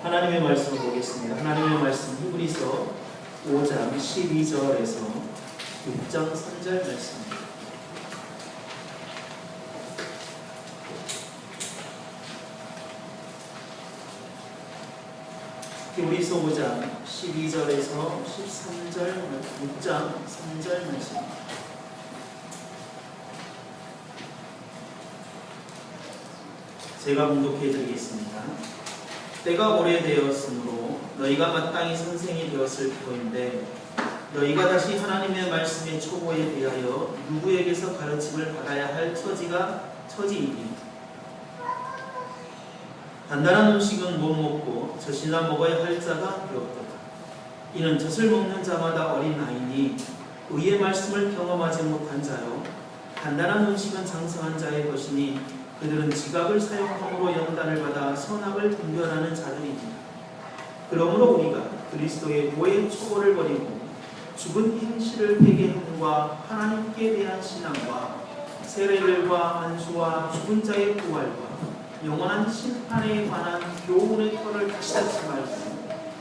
하나님의 말씀을 보겠습니다. 하나님의 말씀 히브리서 5장 12절에서 6장 3절 말씀입니다. 히브리서 5장 12절에서 13절 6장 3절 말씀입니다. 제가 봉독해 드리겠습니다. 때가 오래되었으므로 너희가 마땅히 선생이 되었을 터인데 너희가 다시 하나님의 말씀의 초보에 대하여 누구에게서 가르침을 받아야 할 처지이니 단단한 음식은 못 먹고 젖이나 먹어야 할 자가 되었도다. 이는 젖을 먹는 자마다 어린 아이니 의의 말씀을 경험하지 못한 자요 단단한 음식은 장성한 자의 것이니 그들은 지각을 사용함으로 연단을 받아 선악을 분별하는 자들이니라. 그러므로 우리가 그리스도의 노예 초보를 버리고 죽은 행실을 회개함과 하나님께 대한 신앙과 세례들과 안수와 죽은 자의 부활과 영원한 심판에 관한 교훈의 터를 다시 닫지 말고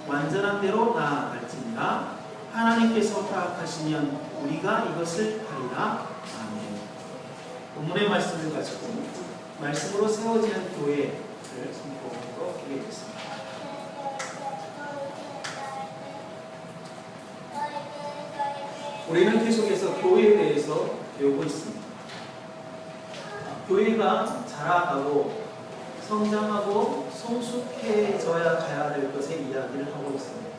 완전한 대로 나아갈지니라. 하나님께서 허락하시면 우리가 이것을 하리라. 아멘. 본문의 말씀을 가지고 말씀으로 세워지는 교회를 선포하도록 하겠습니다. 우리는 계속해서 교회에 대해서 배우고 있습니다. 교회가 자라가고 성장하고 성숙해져야 가야 될 것에 이야기를 하고 있습니다.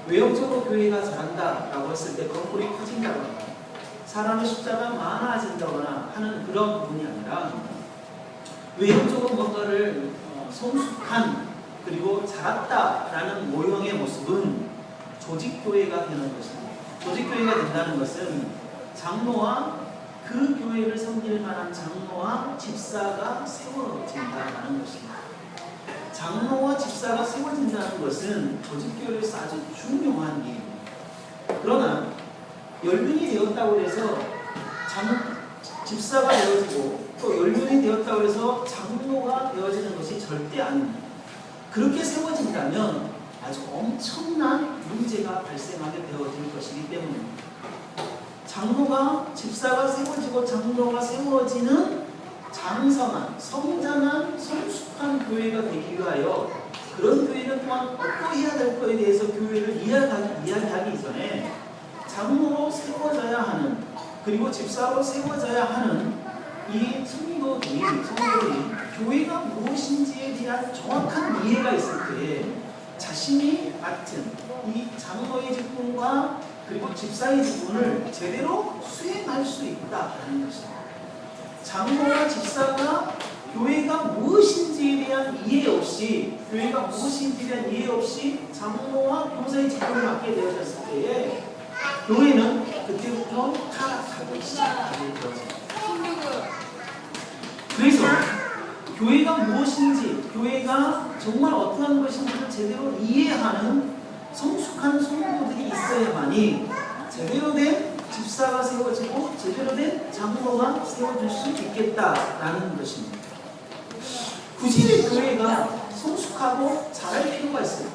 외형적으로 교회가 자란다라고 했을 때 건물이 커진다거나 사람의 숫자가 많아진다거나 하는 그런 부분이 아니라 외형적으로 뭔가를 성숙한 그리고 자랐다라는 모형의 모습은 조직교회가 되는 것입니다. 조직교회가 된다는 것은 장로와 그 교회를 섬길 만한 장로와 집사가 세워진다는 것입니다. 장로와 집사가 세워진다는 것은 조직교회에서 아주 중요한 일입니다. 그러나 열명이 되었다고 해서 집사가 되어지고 또 열명이 되었다고 해서 장로가 되어지는 것이 절대 아닙니다. 그렇게 세워진다면 아주 엄청난 문제가 발생하게 되어질 것이기 때문입니다. 장로가 집사가 세워지고 장로가 세워지는 장성한 성장한 성숙한 교회가 되기 위하여 그런 교회는 또한 어떠해야 될 것에 대해서 교회를 이야기하기 전에 장로로 세워져야 하는 그리고 집사로 세워져야 하는 이 성도들이 교회가 무엇인지에 대한 정확한 이해가 있을 때에 자신이 맡은 이 장로의 직분과 그리고 집사의 직분을 제대로 수행할 수 있다는 것입니다. 장로와 집사가 교회가 무엇인지에 대한 이해 없이 장로와 교사의 직분을 맡게 되어졌을 때에 교회는 그때부터 타락하기 시작하게 되었습니다. 그래서 교회가 무엇인지, 교회가 정말 어떠한 것인지를 제대로 이해하는 성숙한 성도들이 있어야만이 제대로 된 집사가 세워지고 제대로 된 장로가 세워질 수 있겠다라는 것입니다. 굳이 교회가 성숙하고 잘할 필요가 있어요.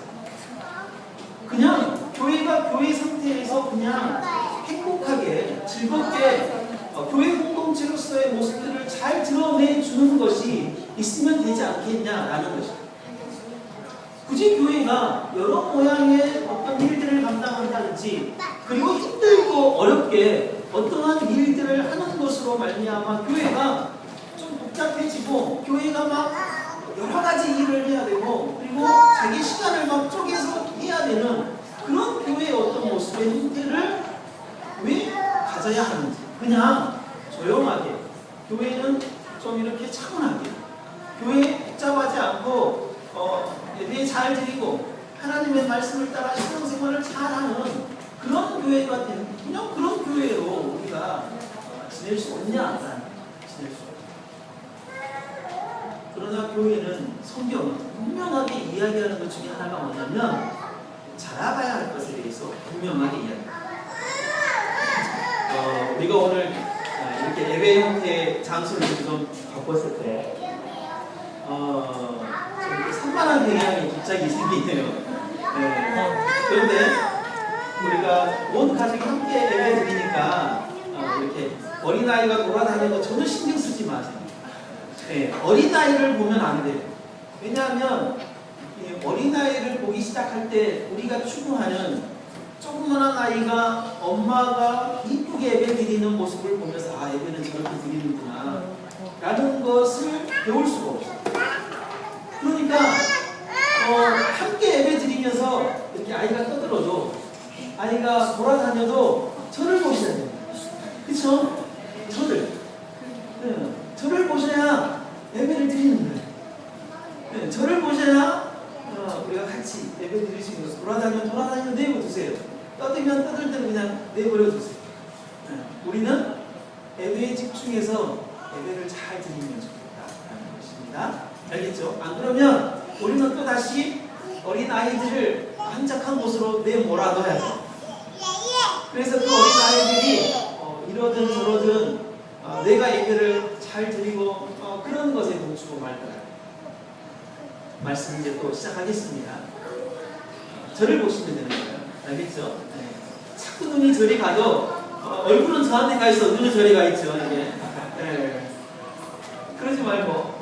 그냥 교회가 교회 상태에서 그냥 행복하게 즐겁게 교회 공동체로서의 모습들을 잘 드러내주는 것이 있으면 되지 않겠냐라는 것입니다. 굳이 교회가 여러 모양의 어떤 일들을 감당한다든지 그리고 힘들고 어렵게 어떠한 일들을 하는 것으로 말미암아 교회가 좀 복잡해지고 교회가 막 여러 가지 일을 해야 되고 그리고 자기 시간을 막 쪼개서 해야 되는 그런 교회의 어떤 모습의 형태를 왜 가져야 하는지 그냥 조용하게 교회는 좀 이렇게 차분하게 교회 복잡하지 않고 예배 잘 드리고 하나님의 말씀을 따라 신앙생활을 잘하는 그런 교회가 되는 그냥 그런 교회로 우리가 지낼 수 없냐? 지낼 수 없냐. 그러나 교회는 성경은 분명하게 이야기하는 것 중에 하나가 뭐냐면 자라가야 할 것에 대해서 분명하게 이야기합니다. 우리가 오늘 이렇게 예배 형태의 장소를 좀 바꿨을 때 좀 산만하게 신앙 영향이 갑자기 생기네요. 네. 그런데 우리가 온 가족이 함께 예배 드리니까 이렇게 어린아이가 돌아다녀도 전혀 신경 쓰지 마세요. 네, 어린아이를 보면 안 돼요. 왜냐하면 어린아이를 보기 시작할 때 우리가 추구하는 조그만한 아이가 엄마가 이쁘게 예배 드리는 모습을 보면서 아, 예배는 저렇게 드리는구나 라는 것을 배울 수가 없어요. 그러니까 함께 예배 드리면서 이렇게 아이가 떠들어도 아이가 돌아다녀도 저를 보셔야 돼요. 그쵸? 저를. 네, 저를 보셔야 예배를 드리는 거예요. 네, 저를 보셔야 우리가 같이 예배 드릴 수 있는 거예요. 돌아다니면 내버려 두세요. 떠들면 떠들 대로 그냥 내버려 두세요. 네, 우리는 예배에 집중해서 예배를 잘 드리면 좋겠다라는 것입니다. 알겠죠? 안 그러면 우리는 또 다시 어린 아이들을 한적한 곳으로 내몰아넣어야 돼요. 그래서 그 어린 아이들이 이러든 저러든 내가 예배를 잘 드리고 그런 것에 멈추고 말 거야. 말씀 이제 또 시작하겠습니다. 저를 보시면 되는 거예요. 알겠죠? 네. 자꾸 눈이 저리 가도 얼굴은 저한테 가 있어. 눈은 저리 가 있죠. 이게. 네. 그러지 말고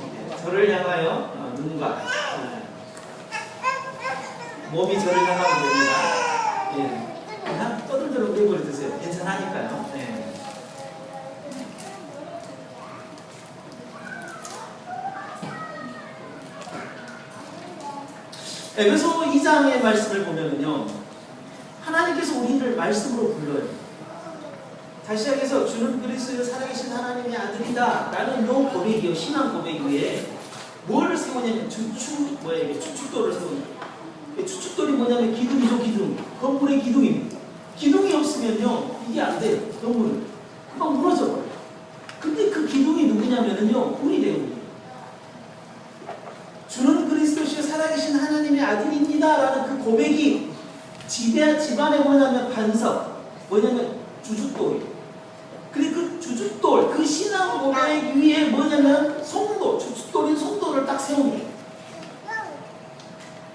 저를 향하여 눈과 몸이 저를 향하면 됩니다. 예. 그냥 떠들도록 내버려 두세요. 괜찮으니까요. 네. 에베소 2장의 말씀을 보면요, 하나님께서 우리를 말씀으로 불러요. 다시 시작해서 주는 그리스도의 살아계신 하나님의 아들이다 라는 요 고백이요, 신앙 고백 위에 뭘 세우냐면 추측돌을 세우냐. 추측돌이 뭐냐면 기둥이죠. 기둥. 건물의 기둥입니다. 기둥이 없으면요 이게 안 돼요. 건물은 금방 무너져 버려요. 근데 그 기둥이 누구냐면요 우리 대우입니다. 주는 그리스도시에 살아계신 하나님의 아들입니다 라는 그 고백이 집안에 뭐냐면 반석, 뭐냐면 주춧돌이에요. 그리고 그 주춧돌, 그 신앙 고백 위에 뭐냐면 성도, 주춧돌인 성도를 딱 세웁니다.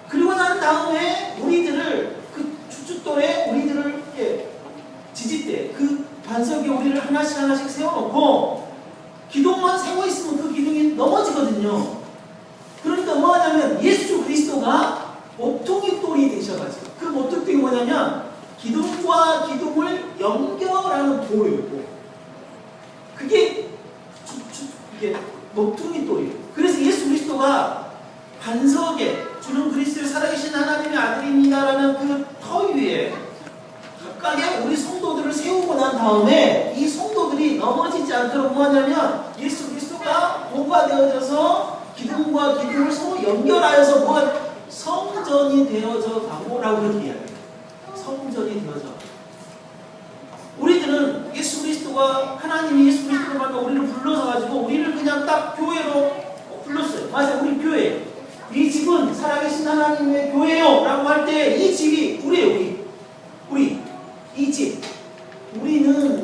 그리고 난 다음에 우리들을 그 주춧돌에 우리들을 지지대, 그 반석에 우리를 하나씩 세워놓고 기둥만 세워 있으면 그 기둥이 넘어지거든요. 그러니까 뭐 하냐면 예수 그리스도가 모퉁이 돌이 되셔가지고 그 모퉁이 돌이 뭐냐면 기둥과 기둥을 연결하는 돌이고 그게 이게 모퉁이 돌이에요. 그래서 예수 그리스도가 반석에 주는 그리스도의 살아계신 하나님의 아들입니다라는 그 터 위에 각각의 우리 성도들을 세우고 난 다음에 이 성도들이 넘어지지 않도록 뭐 하냐면 예수 그리스도가 도가 되어져서 기둥과 기둥을 서로 연결하여서 뭐가 성전이 되어져 가고라고 그렇게 이야기해요. 성전이 되어져. 우리들은 예수 그리스도가 하나님이 예수 그리스도를 만나 우리를 불러서 가지고 우리를 그냥 딱 교회로 불렀어요. 맞아요. 우리 교회. 이 집은 살아계신 하나님의 교회요 라고 할 때 이 집이 우리예요. 우리 이 집 우리는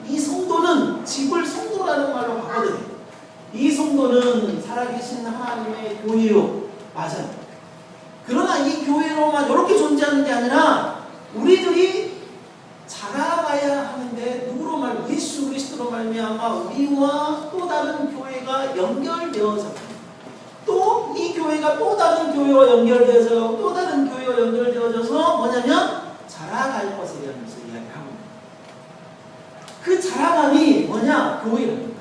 이 성도는 집을 성도라는 말로 바꿔드려요. 이 성도는 살아계신 하나님의 교회요. 맞아요. 그러나 이 교회로만 이렇게 존재하는 게 아니라 우리들이 자라가야 하는데 누구로 예수 그리스도로 말미암아 우리와 또 다른 교회가 연결되어져 또 이 교회가 또 다른 교회와 연결되어서 또 다른 교회와 연결되어져서 뭐냐면 자라갈 것에 대해서 이야기하고 그 자라감이 뭐냐? 교회라는 거예요.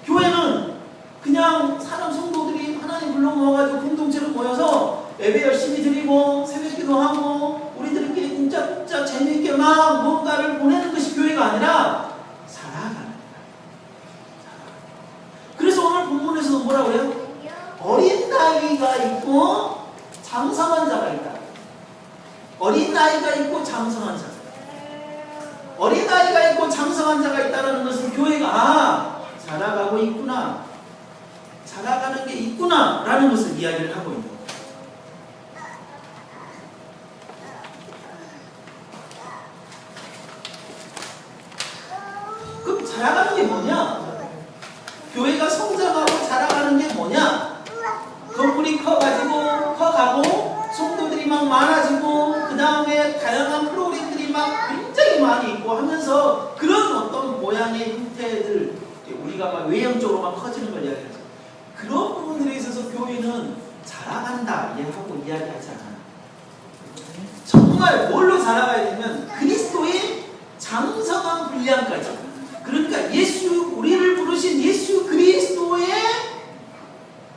교회는 그냥 사람 성도들이 하나님 불러 모아가지고 공동체로 모여서 예배 열심히 드리고 새벽 기도하고 우리들끼리 쿵짝쿵짝 재미있게 막 뭔가를 보내는 것이 교회가 아니라 살아가는 거예요. 그래서 오늘 본문에서도 뭐라고 해요? 어린 나이가 있고 장성한 자가 있다. 어린 나이가 있고 장성한 자. 어린 나이가 있고 장성한 자가 있다는 것은 교회가 자라가고 있구나, 자라가는 게 있구나 라는 것을 이야기를 하고 있는 거예요. 그럼 자라가는 게 뭐냐? 교회가 성장하고 자라가는 게 뭐냐? 건물이 그런 부분들에 있어서 교회는 자라간다 하고 이야기하지 않아요. 정말 뭘로 자라가야 되면 그리스도의 장성한 분량까지. 그러니까 우리를 부르신 예수 그리스도의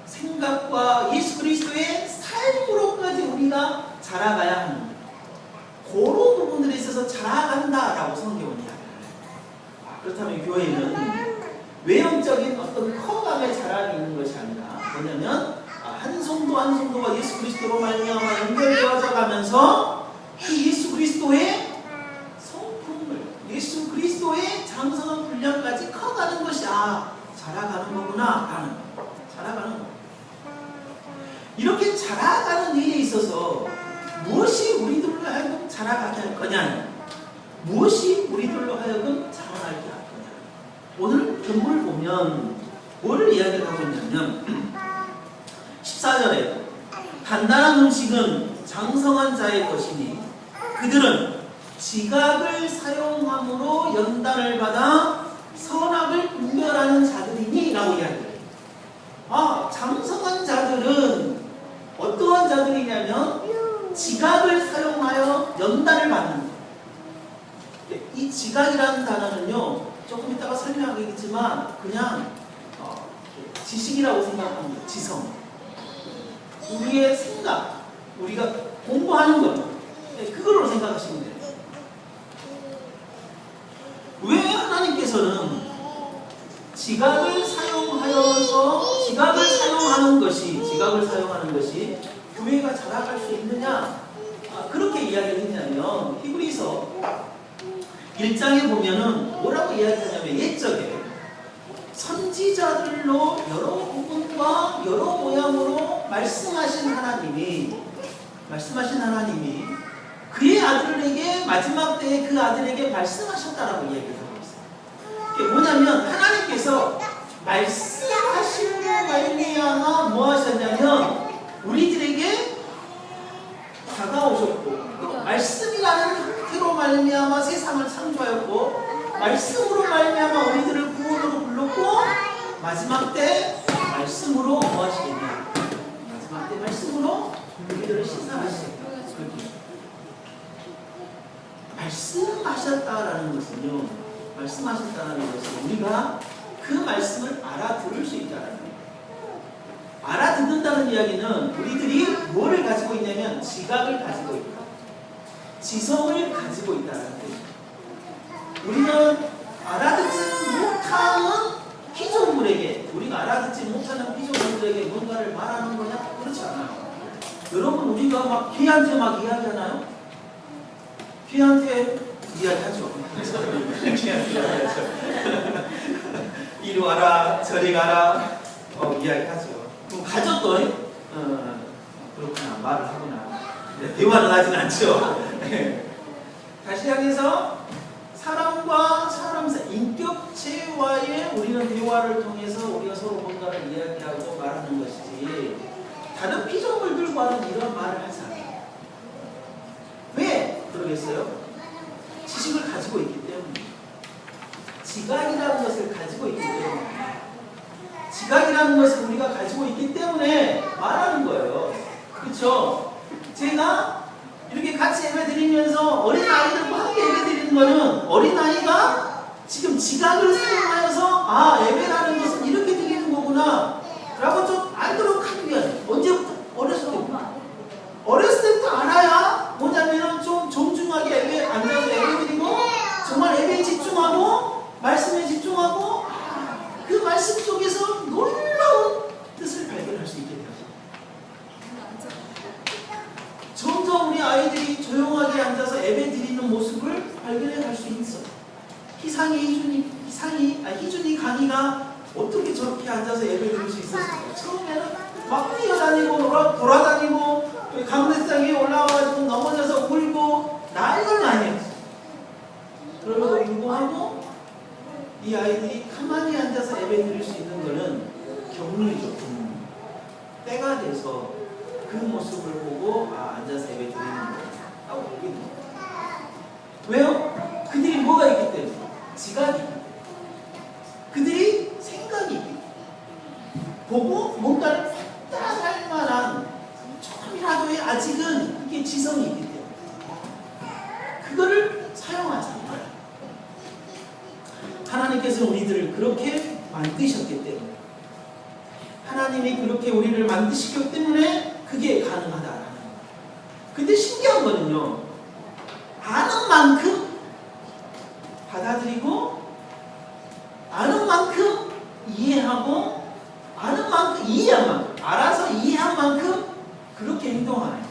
생각과 예수 그리스도의 삶으로까지 우리가 자라가야 하는 거예요. 그런 부분들에 있어서 자라간다라고 성경은 이야기해요. 그렇다면 교회는 외형적인 어떤 커감의 자랑이 있는 것이 아니라 뭐냐면 한 성도 한 성도가 예수 그리스도로 말미암아 연결되어져 가면서 그 예수 그리스도의 성품을, 예수 그리스도의 장성한 분량까지 커가는 것이 자라가는 거구나 라는, 자라가는 거. 이렇게 자라가는 일에 있어서 무엇이 우리들로 하여금 자라가게 할 거냐, 무엇이 우리들로 하여금 자라나게 할 거냐. 오늘 본문을 보면 뭐를 이야기를 하고 있냐면 14절에 단단한 음식은 장성한 자의 것이니 그들은 지각을 사용함으로 연단을 받아 선악을 분별하는 자들이니 라고 이야기해요. 장성한 자들은 어떠한 자들이냐면 지각을 사용하여 연단을 받는 거예요. 이 지각이라는 단어는요, 조금 이따가 설명하겠지만 그냥 지식이라고 생각합니다. 지성. 우리의 생각, 우리가 공부하는 것, 그걸로 생각하시면 돼요. 왜 하나님께서는 지각을 사용하는 것이 교회가 자라갈 수 있느냐? 그렇게 이야기를 했냐면 히브리서 1장에 보면은 뭐라고 이야기하냐면 옛적에 선지자들로 여러 부분과 여러 모양으로 말씀하신 하나님이 그의 아들에게 마지막 때에 그 아들에게 말씀하셨다라고 이야기를 하고 있어요. 이게 뭐냐면 하나님께서 말씀하시는 말미암아 뭐 하셨냐면 우리들에게 다가오셨고, 말씀이라는 형태로 말미암아 세상을 창조하였고, 말씀으로 말미암아 우리들을 구원으로 불렀고, 마지막 때 말씀으로 뭐 하시겠냐? 마지막 때 말씀으로 우리들을 신사하시겠다. 말씀하셨다라는 것은 우리가 그 말씀을 알아들을 수 있다는 거예요. 알아듣는다는 이야기는 우리들이 뭐를 가지고 있냐면 지각을 가지고 있다, 지성을 가지고 있다는 거예요. 우리는 알아듣지 못하는 피조물에게, 우리가 알아듣지 못하는 피조물에게 뭔가를 말하는 거냐? 그렇지 않아요. 여러분, 우리가 막 개한테 막 이야기하나요? 개한테 이야기하죠. 이리 와라, 저리 가라, 이야기하죠. 그럼 가족도 그렇구나, 말을 하구나. 대화는 하진 않죠. 다시 향해서 사람과 사람 사이 인격체와의 우리는 대화를 통해서 우리가 서로 뭔가를 이야기하고 말하는 것이지, 다른 피조물들과는 이런 말을 하지 않아요. 왜 그러겠어요? 지식을 가지고 있기 때문에, 지각이라는 것을 가지고 있기 때문에, 지각이라는 것을 우리가 가지고 있기 때문에 말하는 거예요. 그렇죠? 제가 이렇게 같이 예배 드리면서 어린아이들과 함께 예배 드리는 거는 어린아이가 지금 지각을 사용하여서 예배라는 것은 이렇게 드리는 거구나 라고 좀 알도록 하기 위한, 언제부터? 어렸을 때부터 알아야 뭐냐면 좀 정중하게 예배 앉아서 예배 드리고 정말 예배에 집중하고 말씀에 집중하고 그 말씀 속에서 놀라운 뜻을 발견할 수 있게 되죠. 점점 우리 아이들이 조용하게 앉아서 예배 드리는 모습을 발견해 갈 수 있어. 희준이 강희가 어떻게 저렇게 앉아서 예배 드릴 수 있었을까? 처음에는 막 뛰어다니고 돌아다니고 강대상 위에 올라와가지고 넘어져서 울고 난리가 아니었어. 그러면서 울고하고 이 아이들이 가만히 앉아서 예배 드릴 수 있는 거는 경륜이죠. 때가 돼서 그 모습을 보고 앉아서 예배 드리는 거라고 보게 됩니다. 왜요? 그들이 뭐가 있기 때문에? 지각이. 그들이 생각이 있기 때문에. 보고 뭔가를 따라갈 만한 조금이라도의 아직은 이게 지성이 있기 때문에 그거를 사용하잖아요. 하나님께서 우리들을 그렇게 만드셨기 때문에, 하나님이 그렇게 우리를 만드시기 때문에 그게 가능하다라는 거예요. 근데 신기한 거는요, 아는 만큼 받아들이고, 아는 만큼 이해하고, 아는 만큼 이해한 만큼, 알아서 이해한 만큼 그렇게 행동하는 거예요.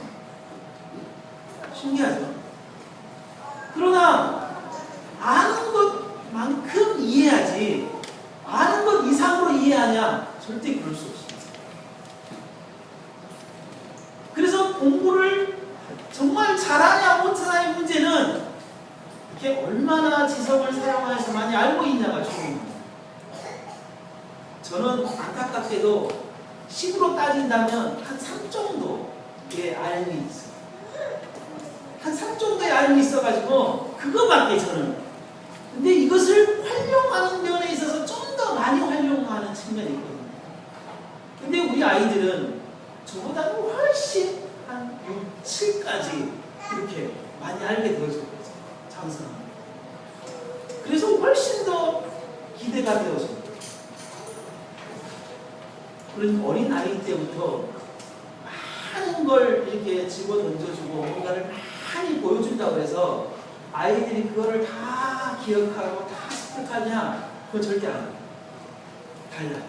신기하죠? 그러나 아는 것만큼 이해하지, 아는 것 이상으로 이해하냐? 절대 그럴 수 없습니다. 그래서 공부를 정말 잘하냐 못하냐의 문제는 이게 얼마나 지성을 사용해서 많이 알고 있냐가 중요합니다. 저는 안타깝게도 10으로 따진다면 한 3 정도의 알미 있어요. 한 3 정도의 알미 있어가지고 그거밖에 저는. 근데 이것을 활용하는 면에 있어서 좀 더 많이 활용하는 측면이 있거든요. 근데 우리 아이들은 저보다는 훨씬 한 6, 7까지 이렇게 많이 알게 되어졌거든요. 장선합니다. 그래서 훨씬 더 기대가 되어집니다. 그런 어린 아이 때부터 많은 걸 이렇게 집어 던져주고 뭔가를 많이 보여준다고 해서 아이들이 그거를 다 기억하고 다 습득하냐? 그건 절대 안 해요. 달라요.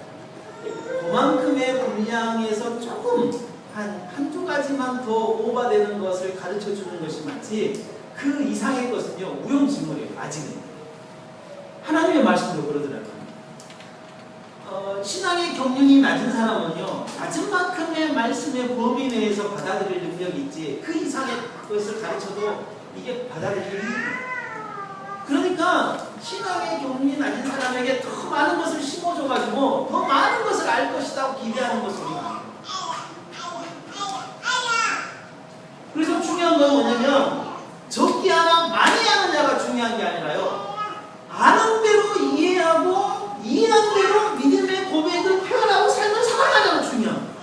그만큼의 분량에서 조금 한두 가지만 더 오버되는 것을 가르쳐 주는 것이 맞지, 그 이상의 것은요, 무용지물이에요. 아직은. 하나님의 말씀도 그러더라고요. 신앙의 경륜이 낮은 사람은요, 낮은 만큼의 말씀의 범위 내에서 받아들일 능력이 있지, 그 이상의 것을 가르쳐도 이게 받아들이기 힘들어요. 그러니까 신앙의 경륜이 낮은 사람에게 더 많은 것을 심어줘가지고 더 많은 것을 알 것이라고 기대하는 것이 우리가. 그래서 중요한 건 뭐냐면, 적게 하나 많이 하느냐가 중요한 게 아니라요, 아는 대로 이해하고 이해한 대로 믿음의 고백을 표현하고 삶을 살아가자가 중요한 거예요.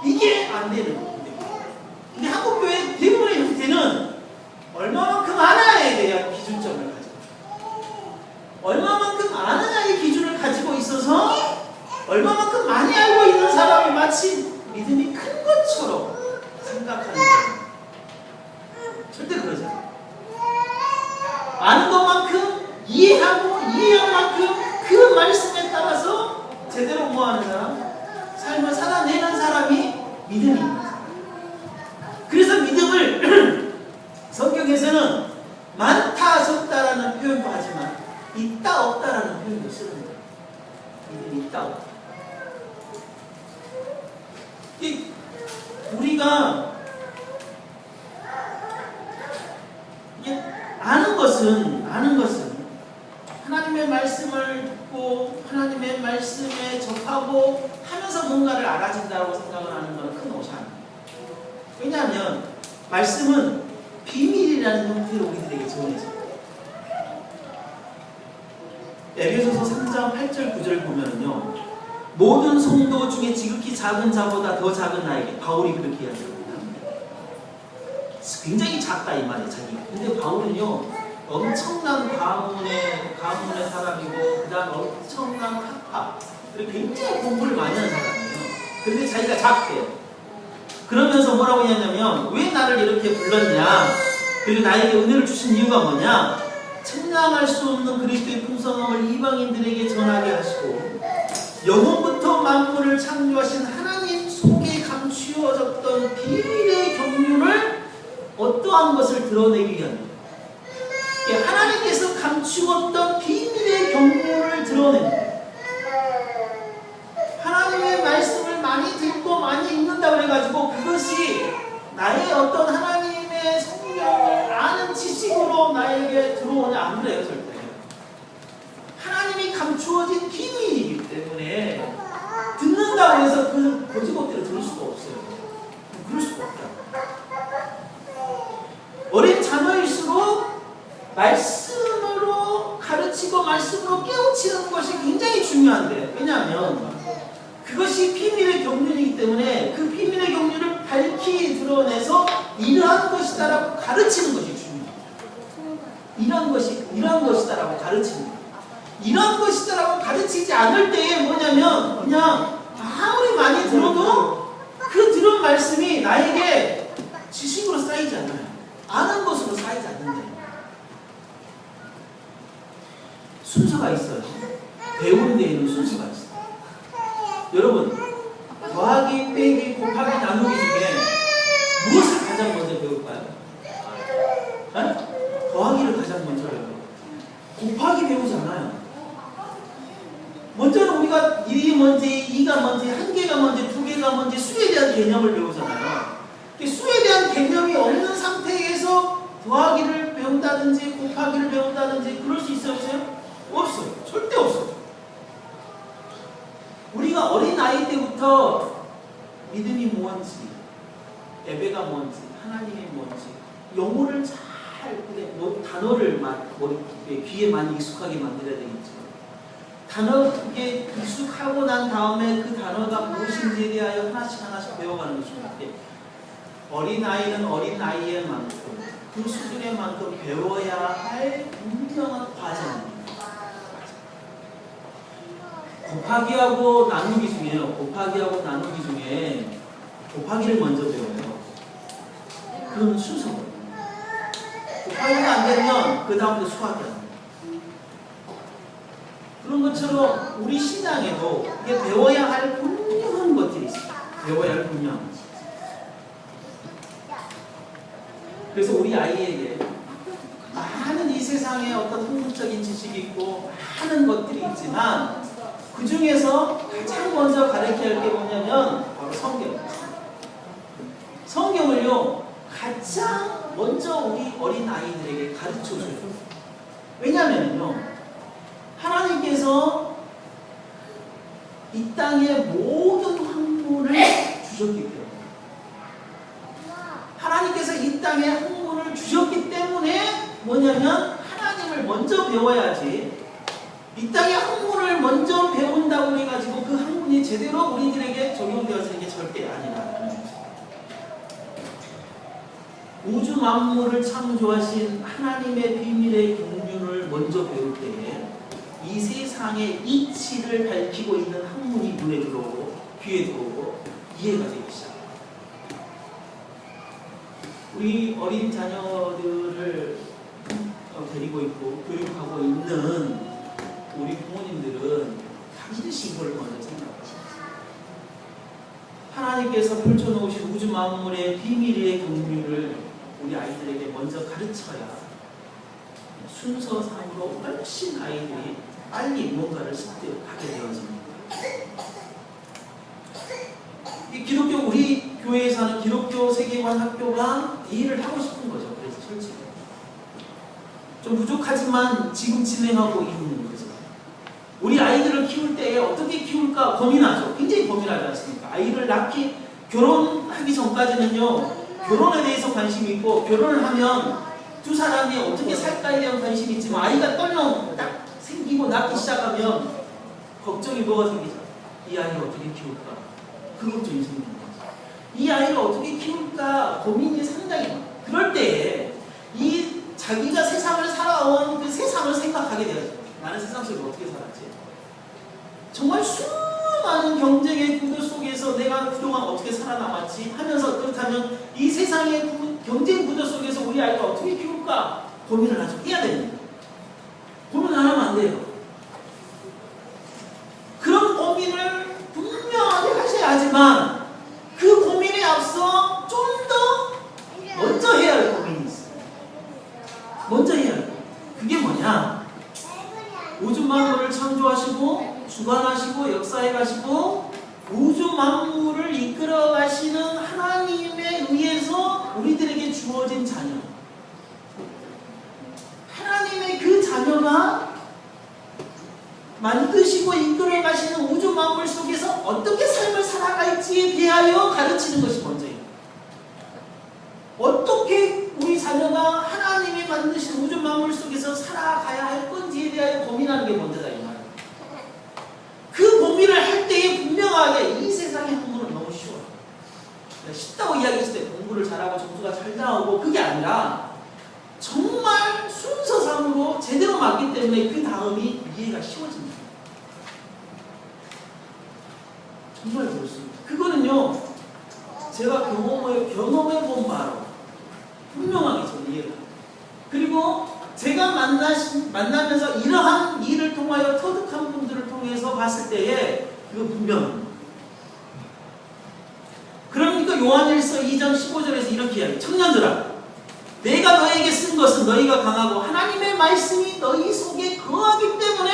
이게 안 되는 거예요. 근데 한국교회 대부분의 형태는 얼마만큼 아느냐에 대한 기준점을 가지고 있어요. 얼마만큼 아느냐의 기준을 가지고 있어서 얼마만큼 많이 알고 있는 사람이 마치 믿음이 큰 것처럼 생각하는 거예요. 절대 그러지 않아요. 아는 것만큼 이해하고 이해한 만큼 그 말씀에 따라서 제대로 뭐하는 사람? 삶을 살아내는 사람이 믿음이 있는 사람. 그래서 믿음을 성경에서는 많다 적다라는 표현도 하지만 있다 없다라는 표현도 쓰는데, 믿음이 있다 없다. 우리가 이게 아는 것은 하나님의 말씀을 듣고 하나님의 말씀에 접하고 하면서 뭔가를 알아진다고 생각을 하는 것은 큰 오산입니다. 왜냐하면 말씀은 비밀이라는 형태로 우리들에게 전해져요. 에베소서 3장 8절 9절 보면요, 모든 성도 중에 지극히 작은 자보다 더 작은 나에게, 바울이 그렇게 이야기합니다. 굉장히 작다 이 말이에요, 자기가. 근데 바울은요, 엄청난 가문의 사람이고, 그 다음 엄청난 학파, 그리고 굉장히 공부를 많이 하는 사람이에요. 근데 자기가 작대요. 그러면서 뭐라고 했냐면, 왜 나를 이렇게 불렀냐, 그리고 나에게 은혜를 주신 이유가 뭐냐, 측량할 수 없는 그리스도의 풍성함을 이방인들에게 전하게 하시고, 영원부터 만물을 창조하신 하나님 속에 감추어졌던 비밀의 경륜을 어떠한 것을 드러내기 위한, 하나님께서 감추었던 비밀의 경륜을 드러내는 거예요. 하나님의 말씀을 많이 듣고 많이 읽는다고 해가지고 그것이 나의 어떤 하나님의 성령을 아는 지식으로 나에게 들어오냐, 안 그래요, 절대. 하나님이 감추어진 비밀이기 때문에 듣는다고 해서 그 거지것대로 들을 수가 없어요. 그럴 수가 없다. 어린 자녀일수록 말씀으로 가르치고 말씀으로 깨우치는 것이 굉장히 중요한데, 왜냐하면 뭐냐면 그것이 비밀의 경륜이기 때문에 그 비밀의 경륜을 밝히 드러내서 이러한 것이다라고 가르치는 것이 중요해요. 이러한 것이다라고 가르치는 거예요. 이러한 것이다라고 가르치지 않을 때에 뭐냐면 그냥 아무리 많이 들어도 그 들은 말씀이 나에게 지식으로 쌓이지 않아요. 아는 것으로 쌓이지 않는데 순서가 있어요. 배우는 데에는 순서가 있어요. 여러분, 더하기, 빼기, 곱하기, 나누기 중에 무엇을 가장 먼저 배울까요? 네? 더하기를 가장 먼저 배워요. 곱하기 배우지 않아요. 먼저는 우리가 1이 뭔지, 2가 뭔지, 1개가 뭔지, 2개가 뭔지 수에 대한 개념을 배우잖아요. 수에 대한 개념이 없는 상태에서 더하기를 배운다든지 곱하기를 배운다든지 그럴 수 있어요? 없어요. 절대 없어요. 우리가 어린 아이 때부터 믿음이 뭔지, 예배가 뭔지, 하나님이 뭔지, 영어를 잘 단어를 귀에 많이 익숙하게 만들어야 되겠죠. 단어에 익숙하고 난 다음에 그 단어가 무엇인지에 대하여 하나씩 배워가는 것입니다. 어린아이는 어린아이에만큼 그 수준에만큼 배워야 할 분명한 과정입니다. 곱하기하고 나누기 중에요. 곱하기를 먼저 배워요. 그건 순서거든요. 곱하기가 안 되면 그 다음부터 수학이 안 돼요. 그런 것처럼 우리 신앙에도 이게 배워야 할 분명한 것들이 있어요. 배워야 할 분명한 것. 그래서 우리 아이에게 많은 이 세상에 어떤 학문적인 지식이 있고 많은 것들이 있지만 그 중에서 가장 먼저 가르쳐야 할 게 뭐냐면 바로 성경을요 가장 먼저 우리 어린 아이들에게 가르쳐줘요. 왜냐하면요 하나님께서 이 땅의 모든 학문을 주셨기 때문에 하나님께서 이 땅에 학문을 주셨기 때문에 뭐냐면 하나님을 먼저 배워야지 이 땅의 학문을 먼저 배운다고 해가지고 그 학문이 제대로 우리들에게 적용되어지는 게 절대 아니라는 거죠. 우주 만물을 창조하신 하나님의 비밀의 경륜을 먼저 배울 때에 이 세상의 이치를 밝히고 있는 학문이 눈에 들어오고 귀에 들어오고 이해가 되기 시작합니다. 우리 어린 자녀들을 데리고 있고 교육하고 있는 우리 부모님들은 반드시 이걸 먼저 생각하십니다. 하나님께서 펼쳐놓으신 우주 만물의 비밀의 경륜을 우리 아이들에게 먼저 가르쳐야 순서상으로 훨씬 아이들이 빨리 무언가를 습득하게 되어집니다. 이 기독교 우리 교회에서 하는 기독교 세계관 학교가 이 일을 하고 싶은 거죠. 그래서 솔직히 좀 부족하지만 지금 진행하고 있는 거죠. 우리 아이들을 키울 때에 어떻게 키울까 고민하죠. 굉장히 고민하지 않습니까? 아이를 낳기 결혼하기 전까지는요 결혼에 대해서 관심이 있고 결혼을 하면 두 사람이 어떻게 살까에 대한 관심이 있지만 아이가 떨려 딱 생기고 낳기 시작하면 걱정이 뭐가 생기죠? 이 아이를 어떻게 키울까? 그 걱정이 생기는 거죠. 이 아이를 어떻게 키울까 고민이 상당히 많아요. 그럴 때에 이 자기가 세상을 살아온 그 세상을 생각하게 되어요. 나는 세상 속에 어떻게 살았지? 정말 수많은 경쟁의 구도 속에서 내가 그동안 어떻게 살아남았지? 하면서 그렇다면 이 세상의 경쟁 구도 속에서 우리 아이가 어떻게 키울까? 고민을 아주 해야 됩니다. 고민 안 하면 안 돼요. 그런 고민을 분명하게 하셔야 하지만 그 고민에 앞서 좀 더 먼저 해야 할 고민이 있어요. 먼저 해야 할 고민. 그게 뭐냐? 우주 만물을 창조하시고 주관하시고 역사해 가시고 우주 만물을 이끌어 가시는 하나님에 의해서 우리들에게 주어진 자녀. 하나님의 그 자녀가 만드시고 이끌어 가시는 우주 만물 속에서 어떻게 삶을 살아갈지에 대하여 가르치는 것이 먼저예요. 어떻게 우리 자녀가 하나님이 만드신 우주 만물 속에서 살아가야 할 건지에 대하여 고민하는 게 먼저다 이 말이에요. 그 고민을 할 평범하게 이 세상의 학문은 너무 쉬워요. 쉽다고 이야기했을 때 공부를 잘하고 점수가 잘 나오고 그게 아니라 정말 순서상으로 제대로 맞기 때문에 그 다음이 이해가 쉬워집니다. 정말 그렇습니다. 그거는요, 제가 경험해본 바로 분명하게 저는 이해가 됩니다. 그리고 제가 만나면서 이러한 일을 통하여 터득한 분들을 통해서 봤을 때에 그거 분명합니다. 그러니까 요한일서 2장 15절에서 이렇게 이야기해요. 청년들아, 내가 너에게 쓴 것은 너희가 강하고 하나님의 말씀이 너희 속에 거하기 때문에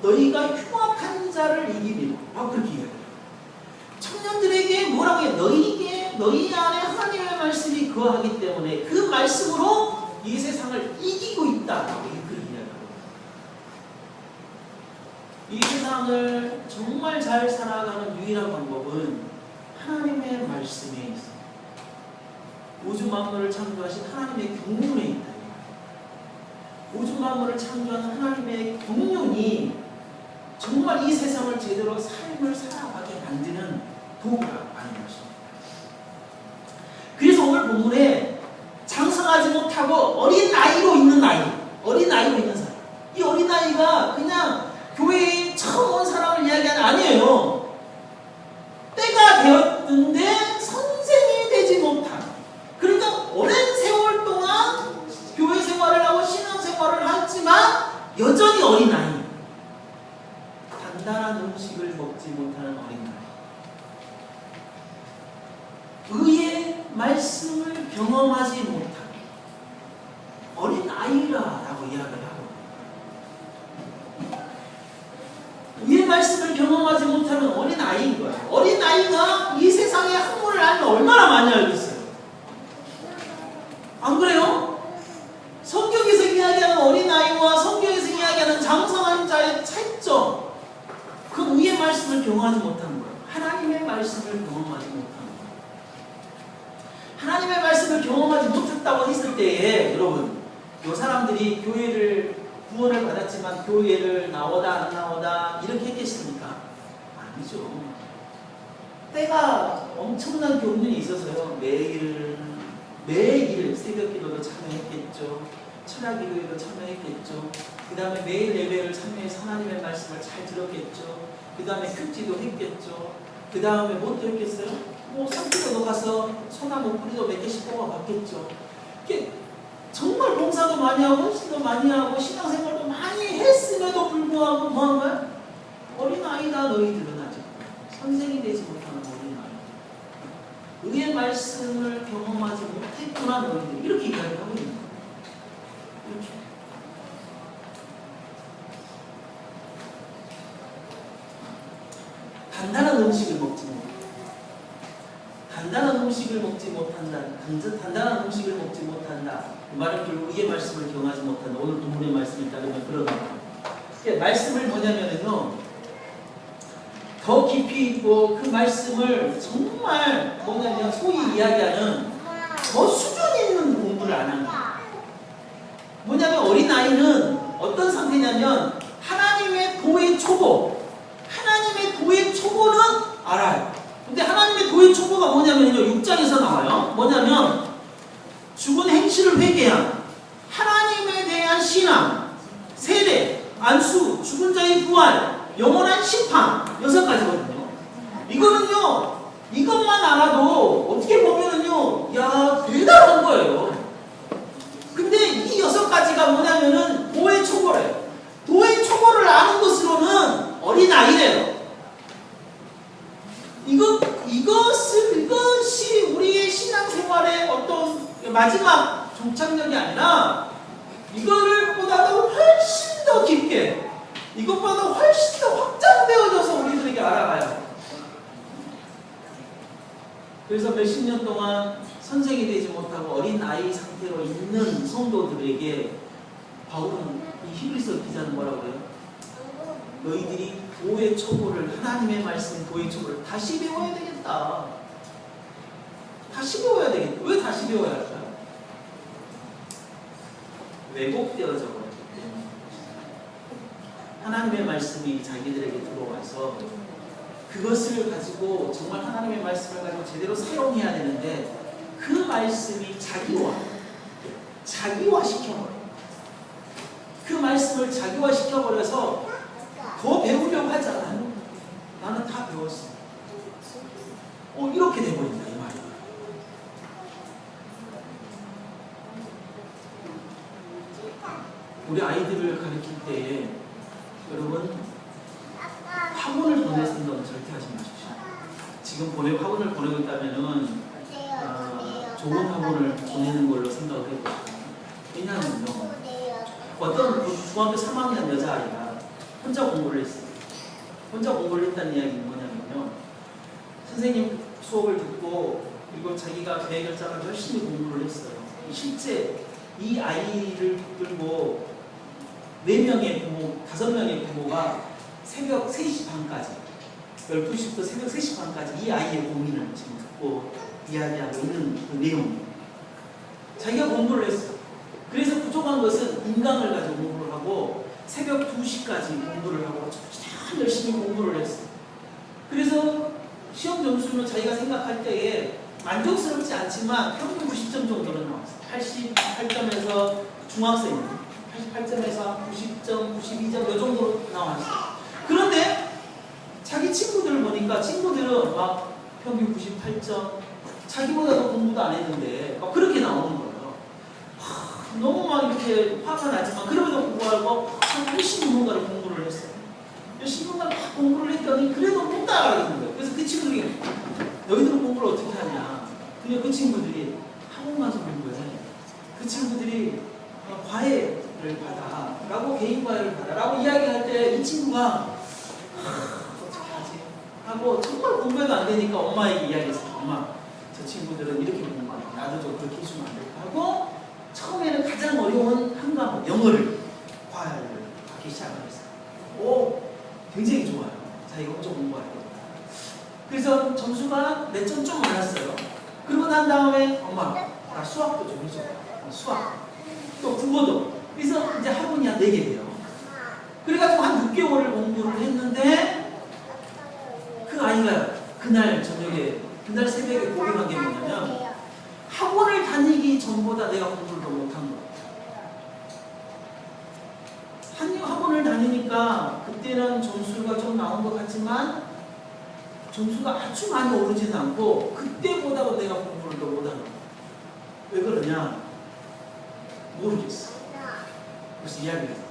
너희가 흉악한 자를 이기리라. 그렇게 이야기해요. 청년들에게 뭐라고 해요? 너희 안에 하나님의 말씀이 거하기 때문에 그 말씀으로 이 세상을 이기고 있다. 그렇게 이야기합니다. 이 세상을 정말 잘 살아가는 유일한 방법은 하나님의 말씀에 있습니다. 우주 만물을 창조하신 하나님의 경륜에 있다. 우주 만물을 창조하는 하나님의 경륜이 정말 이 세상을 제대로 삶을 살아가게 만드는 도구가 아닌 것입니다. 그래서 오늘 본문에 장성하지 못하고 어린 나이로 있는 사람, 이 어린 나이가 그냥 교회에 처음 온 사람을 이야기하는 아니에요. 때가 되었는데 선생이 되지 못한, 그러니까 오랜 세월 동안 교회 생활을 하고 신앙 생활을 했지만 여전히 어린 나이, 단단한 음식을 먹지 못하는 어린 나이, 의의 말씀을 경험하지 못한 어린 아이라라고 이야기를 하고, 의의 말씀을 경험하지 못하는 어린 아이인 거예요. 어린 아이가 이 세상의 학문을 알면 얼마나 많이 알겠어요. 안 그래요? 성경에서 이야기하는 어린 아이와 성경에서 이야기하는 장성한 자의 차이점, 그 의의 말씀을 경험하지 못하는 거예요. 하나님의 말씀을 경험하지 못하는 거예요. 하나님의 말씀을 경험하지 못했다고 했을 때에 여러분, 이 사람들이 구원을 받았지만 교회를 나오다 안 나오다 이렇게 했겠습니까? 아니죠. 때가 엄청난 경륜이 있어서요. 매일 새벽기도도 참여했겠죠. 철학기도에도 참여했겠죠. 그 다음에 매일 예배를 참여해서 하나님의 말씀을 잘 들었겠죠. 그 다음에 큐티도 했겠죠. 그 다음에 뭐 또 했겠어요? 산기도도 가서 소나무 뿌리도 몇 개씩 뽑아봤겠죠. 정말 봉사도 많이 하고 헌신도 많이 하고 신앙생활도 많이 했음에도 불구하고 뭐한 거야? 어린아이다 너희들은 아직 선생이 되지 못하는 어린아이, 의의 말씀을 경험하지 못했구나 너희들, 이렇게 이야기하고 있는 거예요. 이렇게. 단단한 음식을 먹지 못한다. 단단한 음식을 먹지 못한다. 그 말은 결국 의의 말씀을 경험하지 못한다. 오늘 본문의 말씀에 따르면 그런 거예요. 말씀을 뭐냐면요, 더 깊이 있고 그 말씀을 정말 뭐냐면 소위 이야기하는 더 수준 있는 공부를 안 하는 거예요. 뭐냐면 어린아이는 어떤 상태냐면 하나님의 도의 초보, 하나님의 도의 초보는 알아요. 근데 하나님의 도의 초보가 뭐냐면요, 6장에서 나와요. 뭐냐면 죽은 행실을 회개한, 하나님에 대한 신앙, 세례, 안수, 죽은 자의 부활, 영원한 심판, 6가지거든요. 이거는요, 이것만 알아도 어떻게 보면은요, 야, 대단한 거예요. 근데 이 6가지가 뭐냐면은 도의 초보래요. 도의 초보를 아는 것으로는 어린아이래요. 이것이 우리의 신앙생활의 어떤 마지막 종착역이 아니라 이거를 보다도 훨씬 더 깊게, 이것보다 훨씬 더 확장되어져서 우리들에게 알아가요. 그래서 몇십 년 동안 선생이 되지 못하고 어린아이 상태로 있는 성도들에게 바울은, 이 히브리서 기자는 뭐라고 해요? 너희들이 도의 초보를, 하나님의 말씀 도의 초보를 다시 배워야 되겠다. 다시 배워야 되겠다. 왜 다시 배워야 할까요? 왜곡되어져 버렸기 때문에. 하나님의 말씀이 자기들에게 들어와서 그것을 가지고 정말 하나님의 말씀을 가지고 제대로 사용해야 되는데 그 말씀이 자기화 시켜버려요. 그 말씀을 자기화 시켜버려서 더 배우려고 하잖아. 나는 다 배웠어. 이렇게 돼버린다 이 말이야. 우리 아이들을 가르칠 때 여러분 학원을 보낼 생각은 절대 하지 마십시오. 지금 학원을 보내고 있다면은 좋은 학원을 보내는 걸로 생각을 해보십시오. 왜냐하면요, 어떤 중학교 3학년 여자아이가 혼자 공부를 했어요. 혼자 공부를 했다는 이야기는 뭐냐면요, 선생님 수업을 듣고 그리고 자기가 계획을 짜서 열심히 공부를 했어요. 실제 이 아이를 붙들고 4명의 부모, 5명의 부모가 새벽 3시 반까지 12시부터 새벽 3시 반까지 이 아이의 고민을 지금 듣고 이야기하고 있는 그 내용. 자기가 공부를 했어요. 그래서 부족한 것은 인강을 가지고 공부를 하고 새벽 2시까지 공부를 하고 참 열심히 공부를 했어요. 그래서 시험 점수는 자기가 생각할 때에 만족스럽지 않지만 평균 90점 정도는 나왔어요. 88점에서 중학생은 88점에서 90점, 92점 이 정도로 나왔어요. 그런데 자기 친구들을 보니까 친구들은 막 평균 98점, 자기보다 더 공부도 안 했는데 막 그렇게 나오는 거예요. 너무 막 이렇게 화가 나지만 그럼에도 불구하고 참 열심히 뭔가를 공부를 했어요. 열심히 뭔가를 막 공부를 했더니 그래도 못 따라가는 거예요. 그래서 그 친구들이 너희들은 공부를 어떻게 하냐. 근데 그 친구들이 학원 가서 공부해. 그 친구들이 과외를 받아 라고 개인 과외를 받아 라고 이야기할 때 이 친구가 어떻게 하지? 하고 정말 공부해도 안 되니까 엄마에게 이야기했어요. 엄마, 저 친구들은 이렇게 공부하는 나도 좀 그렇게 해주면 안 될까 하고 처음에는 가장 어려운 한 과목 영어를 과외를 받기 시작했어요. 굉장히 좋아요. 자기가 혼자 공부할 때. 그래서 점수가 몇 점 좀 올랐어요. 그러고 난 다음에 엄마, 나 수학도 좀 해줘. 수학. 또 국어도. 그래서 이제 학원이 한 4개 돼요. 그래가지고 한 6개월을 공부를 했는데 그 아이가 그날 저녁에, 그날 새벽에 고백한 게 뭐냐면 학원을 다니기 전보다 내가 공부를 더 못한 거야. 학원을 다니니까 그때는 점수가 좀 나온 것 같지만 점수가 아주 많이 오르지는 않고 그때보다도 내가 공부를 더 못하는 거야. 왜 그러냐? 모르겠어. 그래서 이야기를 했어.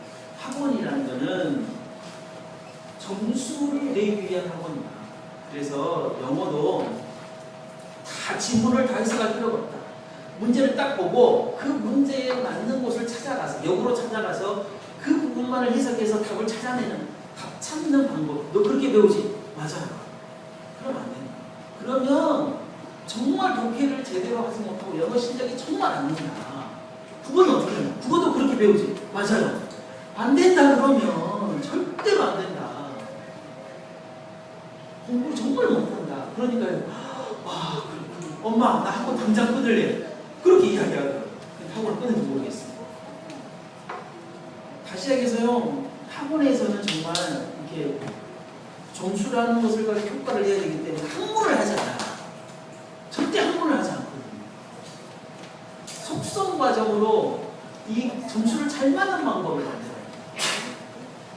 학원이라는 거는 점수를 내기 위한 학원이다. 그래서 영어도 다 지문을 다 해석할 필요가 없다. 문제를 딱 보고 그 문제에 맞는 곳을 찾아가서 역으로 찾아가서 그 부분만을 해석해서 답을 찾아내는 답 찾는 방법. 너 그렇게 배우지? 맞아요. 그럼 안 된다. 그러면 정말 독해를 제대로 하지 못하고 영어 실력이 정말 안 된다. 국어는 어떻게 하냐? 국어도 그렇게 배우지? 맞아요. 안 된다 그러면 절대로 안 된다. 공부 정말 못한다. 그러니까요. 엄마 나 학원 당장 끊을래. 그렇게 이야기하더라고요. 학원을 끊는지 모르겠어요. 다시 얘기해서요. 학원에서는 정말 이렇게 점수라는 것을 가지고 효과를 내야 되기 때문에 학문을 하지 않아요. 절대 학문을 하지 않거든요. 속성 과정으로 이 점수를 잘 맞는 방법을 만들어요.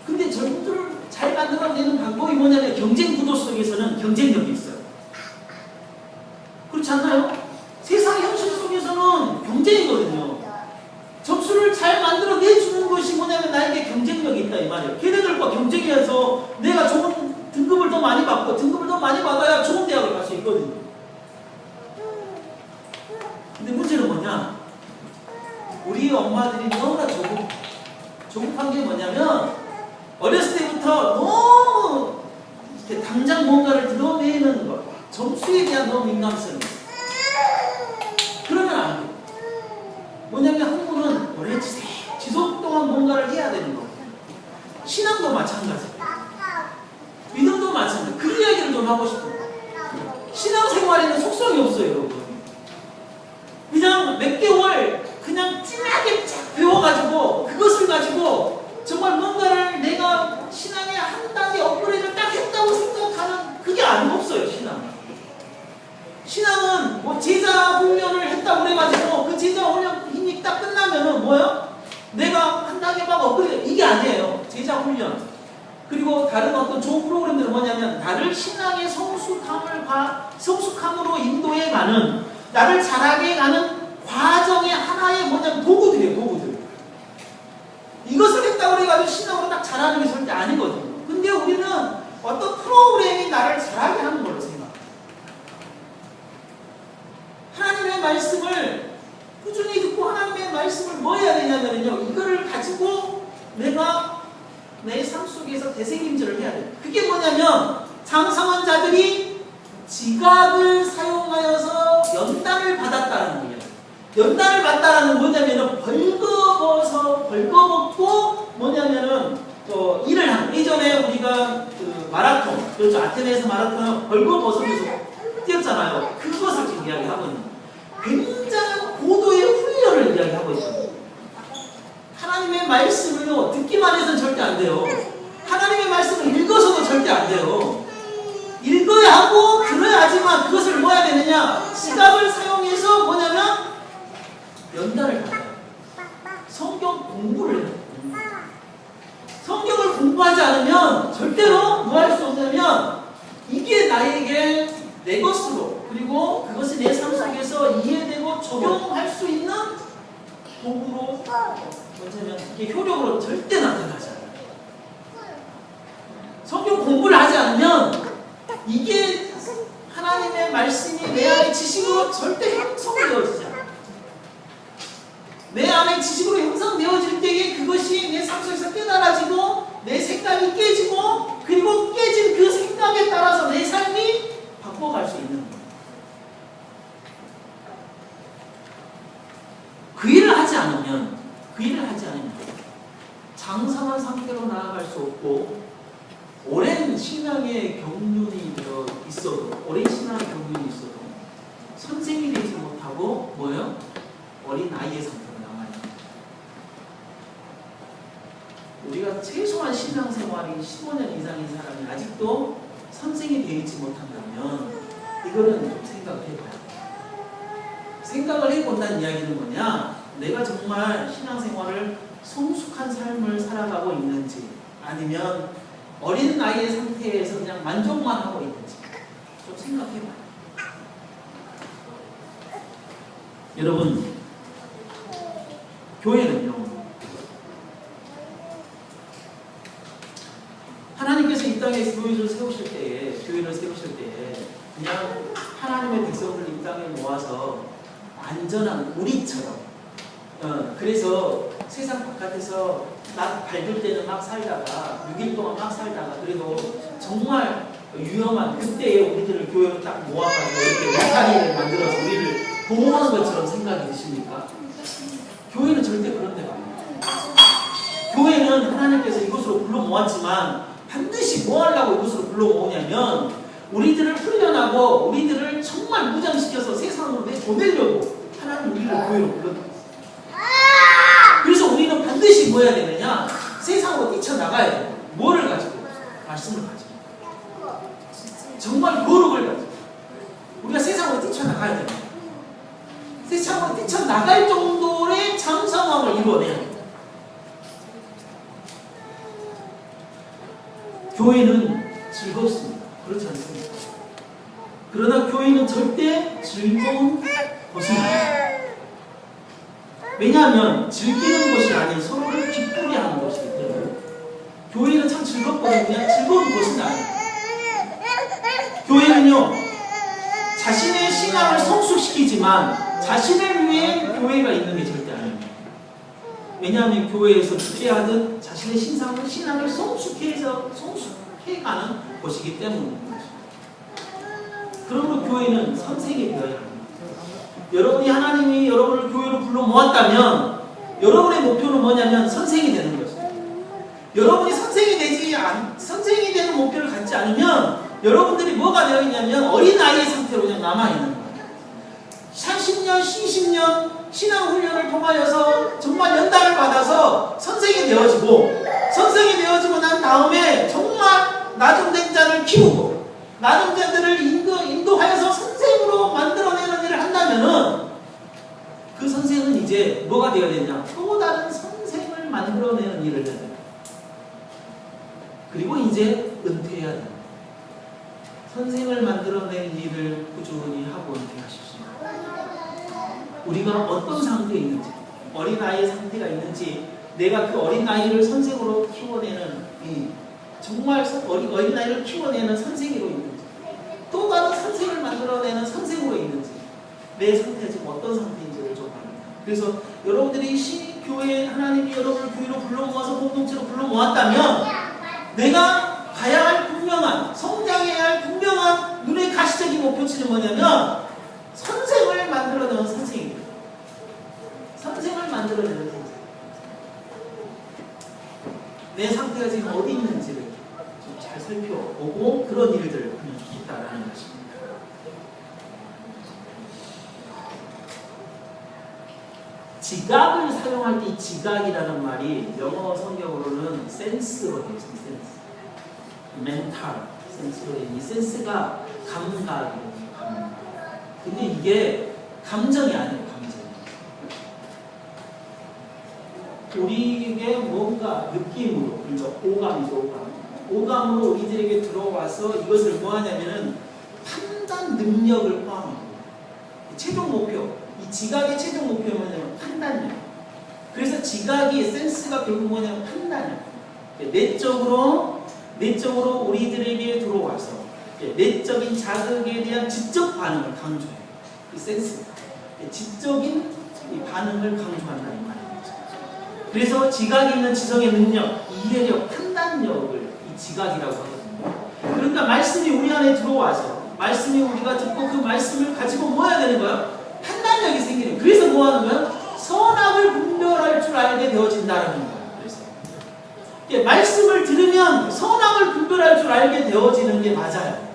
근데 점수를 잘 만들어내는 방법이 뭐냐면 경쟁 구도 속에서는 경쟁력이 있어요. 그렇지 않나요? 세상 현실 속에서는 경쟁이거든요. 점수를 잘 만들어내주는 것이 뭐냐면 나에게 경쟁력이 있다 이 말이에요. 걔네들과 경쟁해서 내가 좋은 등급을 더 많이 받고 등급을 더 많이 받아야 좋은 대학을 갈 수 있거든요. 근데 문제는 뭐냐? 우리 엄마들이 너무나 조급한 게 뭐냐면 어렸을 때부터 너무 이렇게 당장 뭔가를 드러내는 것, 점수에 대한 너무 민감성이 있어요. 그러면 안 돼요. 뭐냐면 학문은 오래 지속 동안 뭔가를 해야 되는 거예요. 신앙도 마찬가지. 믿음도 마찬가지. 그 이야기를 좀 하고 싶어요. 신앙생활에는 속성이 없어요, 여러분. 그냥 몇 개월 그냥 진하게 쫙 배워가지고 그것을 가지고 정말 뭔가를 내가 신앙의 한 단계 업그레이드를 딱 했다고 생각하는 그게 안 없어요, 신앙은 뭐 제자 훈련을 했다고 그래가지고 그 제자 훈련 힘이 딱 끝나면은 뭐요? 내가 한 단계 막 업그레이드, 이게 아니에요. 제자 훈련. 그리고 다른 어떤 좋은 프로그램들은 뭐냐면 나를 신앙의 성숙함으로 인도해 가는, 나를 자라게 가는 과정의 하나의 뭐냐면 도구들이에요, 도구들. 이것을 했다고 해가지고 신앙으로 딱 자라는 게 절대 아니거든요. 근데 우리는 어떤 프로그램이 나를 자라게 하는 걸로 생각해요. 하나님의 말씀을 꾸준히 듣고 하나님의 말씀을 뭐 해야 되냐면요, 이거를 가지고 내가 내 삶 속에서 대생임질을 해야 돼요. 그게 뭐냐면 장성한 자들이 지각을 사용하여서 연단을 받았다는 거예요. 연단을 받다라는 뭐냐면은 벌거벗고 뭐냐면은 일을 하는, 예전에 우리가 그 마라톤, 그렇죠, 아테네에서 마라톤을 벌거벗으면서 뛰었잖아요. 그것을 지금 이야기하고 있는 거예요. 굉장한 고도의 훈련을 이야기하고 있어요. 하나님의 말씀을요, 듣기만 해서는 절대 안 돼요. 하나님의 말씀을 읽어서도 절대 안 돼요. 읽어야 하고 들어야지만 그것을 뭐 해야 되느냐? 시각을 사용해서 뭐냐면 연단을 받아요. 성경 공부를 해요. 성경을 공부하지 않으면 절대로 뭐 할 수 없냐면 이게 나에게 내 것으로, 그리고 그것이 내 삶 속에서 이해되고 적용할 수 있는 도구로, 뭐냐면 이게 효력으로 절대 나타나지 않아요. 성경 공부를 하지 않으면 이게 하나님의 말씀이 내 안에 지식으로 절대 형성되어지지 않아요. 내 안에 지식으로 형성되어질 때에 그것이 내 삶 속에서 깨달아지고 내 생각이 깨지고, 그리고 깨진 그 생각에 따라서 내 삶이 바꿔갈 수 있는 거예요. 그 일을 하지 않으면 장성한 상태로 나아갈 수 없고, 오랜 신앙의 경륜이 있어도, 선생이 되지 못하고 뭐예요? 어린 아이의 상태로 남아요. 우리가 최소한 신앙생활이 15년 이상인 사람이 아직도 선생이 되지 못한다면 이거는 좀 생각을 해봐요. 생각을 해본다는 이야기는 뭐냐? 내가 정말 신앙생활을 성숙한 삶을 살아가고 있는지, 아니면 어린 나이의 상태에서 그냥 만족만 하고 있는지 좀 생각해봐요. 여러분, 교회는요, 하나님께서 이 땅에 교회를 세우실 때에 그냥 하나님의 백성들을 이 땅에 모아서 안전한 우리처럼, 그래서 세상 바깥에서 막 밝을 때는 막 살다가 6일 동안 막 살다가, 그래도 정말 위험한 그때에 우리들을 교회로 딱 모아가지고 이렇게 울타리를 만들어서 우리를 보호하는 것처럼 생각이 드십니까? 교회는 절대 그런 데가 아니에요. 교회는 하나님께서 이곳으로 불러 모았지만 반드시 뭐 하려고 이곳으로 불러 모으냐면 우리들을 훈련하고 우리들을 정말 무장시켜서 세상으로 내보내려고 하나님 우리를 교회로 불렀어요. 그래서 우리는 반드시 뭐 해야 되느냐? 세상으로 뛰쳐나가야 돼요. 뭐를 가지고? 말씀을 가지고. 정말 거룩을 가지고. 우리가 세상으로 뛰쳐나가야 돼요. 세상으로 뛰쳐나갈 정도의 장성함을 이루어내야 돼요. 교회는 즐겁습니다. 그렇지 않습니까? 그러나 교회는 절대 즐거운 것은 아니에요. 왜냐하면 즐기는 것이 아닌 서로를 기쁘게 하는 것이기 때문에. 교회는 참 즐겁거든요. 그냥 즐거운 것은 아니에요. 교회는요, 자신의 신앙을 성숙시키지만 자신을 위해 교회가 있는 게 절대 아닙니다. 왜냐하면 교회에서 주제하듯 자신의 신앙을 성숙해가는 곳이기 때문입니다. 그러므로 교회는 선생이 되어야 합니다. 여러분이 하나님이 여러분을 교회로 불러 모았다면 여러분의 목표는 뭐냐면 선생이 되는 것입니다. 여러분이 선생이 되는 목표를 갖지 않으면 여러분들이 뭐가 되어 있냐면 어린아이의 상태로 그냥 남아있는 거예요. 40년, 20년 신앙 훈련을 통하여서 정말 연단을 받아서 선생이 되어지고 난 다음에 정말 나중된 자를 키우고 많은 자들을 인도하여서 선생으로 만들어내는 일을 한다면은 그 선생은 이제 뭐가 되어야 되냐? 또 다른 선생을 만들어내는 일을 해야 돼요. 그리고 이제 은퇴해야 돼요. 선생을 만들어내는 일을 꾸준히 하고 은퇴하십시오. 우리가 어떤 상태에 있는지, 어린아이의 상태가 있는지, 내가 그 어린아이를 선생으로 키워내는 정말 어린아이를 키워내는 선생으로 있는지, 또 다른 선생을 만들어내는 선생으로 있는지, 내 상태가 지금 어떤 상태인지를 좀 압니다. 그래서 여러분들이 교회, 하나님이 여러분을 교회로 불러 모아서 공동체로 불러 모았다면 내가 가야 할 분명한, 성장해야 할 분명한 눈의 가시적인 목표치는 뭐냐면 선생을 만들어내는 선생입니다. 선생을 만들어내는 선생. 내 상태가 지금 어디 있는지를 좀 잘 살펴보고 그런 일들을 하면 좋겠다라는 것입니다. 지각을 사용할 때 이 지각이라는 말이 영어 성경으로는 센스로 되어 있습니다. 센스. 멘탈 센스로 되어 있는 이 센스가 감각이에요. 근데 이게 감정이 아니에요. 우리에게 뭔가 느낌으로, 그러니까 오감이죠. 오감으로 우리들에게 들어와서 이것을 뭐하냐면은 판단 능력을 포함합니다. 최종 목표, 이 지각의 최종 목표는 뭐냐면 판단력. 그래서 지각이 센스가 결국 뭐냐면 판단력. 내적으로 우리들에게 들어와서 내적인 자극에 대한 지적 반응을 강조해요. 그 센스가 지적인 이 반응을 강조한다는 말이에요. 그래서 지각이 있는 지성의 능력, 이해력, 판단력을 이 지각이라고 하거든요. 그러니까 말씀이 우리 안에 들어와서 말씀이 우리가 듣고 그 말씀을 가지고 뭐 해야 되는 거야? 판단력이 생기는 거예요. 그래서 뭐 하는 거야? 선악을 분별할 줄 알게 되어진다는 거예요. 그래서 말씀을 들으면 선악을 분별할 줄 알게 되어지는 게 맞아요.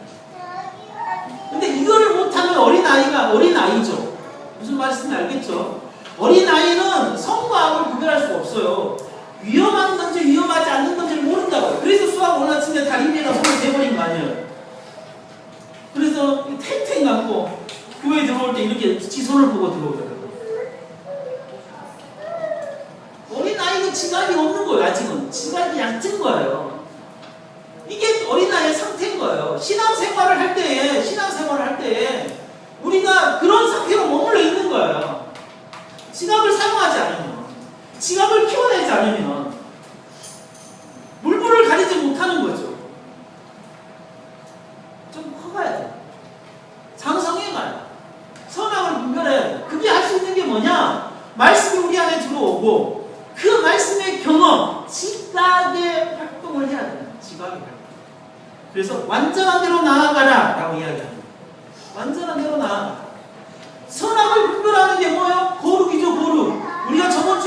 근데 이거를 못하면 어린아이죠. 무슨 말씀인지 알겠죠? 어린아이는 선과 악을 구별할 수가 없어요. 위험한 건지 위험하지 않는 건지를 모른다고요. 그래서 수학 올라치면 다리 위에다 손을 대버린 거 아니에요. 그래서 탱탱 감고 교회 들어올 때 이렇게 지 손을 보고 들어오더라고요. 어린아이는 지각이 없는 거예요. 아직은 지각이 얕은 거예요. 이게 어린아이의 상태인 거예요. 신앙생활을 할 때에 우리가 그런 상태로 머물러 있는 거예요. 지각을 사용하지 않으면, 지각을 키워내지 않으면 물불을 가리지 못하는 거죠. 좀 커가야 돼. 장성해가야 돼. 선악을 분별해야 돼. 그게 할 수 있는 게 뭐냐? 말씀이 우리 안에 들어오고 그 말씀의 경험, 지각의 활동을 해야 돼요. 지각의 활동. 그래서 완전한 대로 나아가라 라고 이야기합니다. 완전한 대로 나아가라. 선악을 분별하는 게 뭐예요? 거룩이죠, 거룩. 우리가 저저번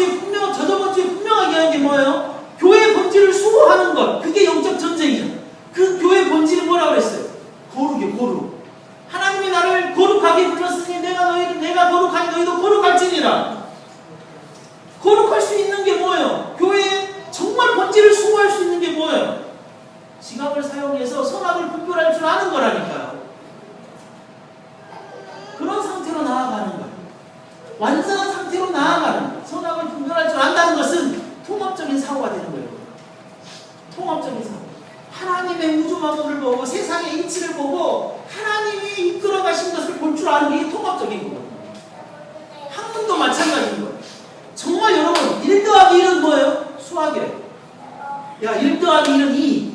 주에 분명하게 한 게 뭐예요? 교회의 본질을 수호하는 것. 그게 영적 전쟁이죠. 그 교회의 본질은 뭐라고 그랬어요? 거룩이요, 거룩. 하나님이 나를 거룩하게 불렀으니 내가 거룩하니 너희도 거룩할지니라. 거룩할 수 있는 게 뭐예요? 교회의 정말 본질을 수호할 수 있는 게 뭐예요? 지각을 사용해서 선악을 분별할 줄 아는 거라니까요. 그런 상태로 나아가는 거예요. 완전한 상태로 나아가는 거예요. 선악을 분별할 줄 안다는 것은 통합적인 사고가 되는 거예요. 통합적인 사고. 하나님의 우주 만물을 보고 세상의 이치를 보고 하나님이 이끌어 가신 것을 볼 줄 아는 게 통합적인 거거든요. 학문도 마찬가지인 거예요. 정말 여러분 1 더하기 1은 뭐예요? 수학이에요. 야 1 더하기 1은 2.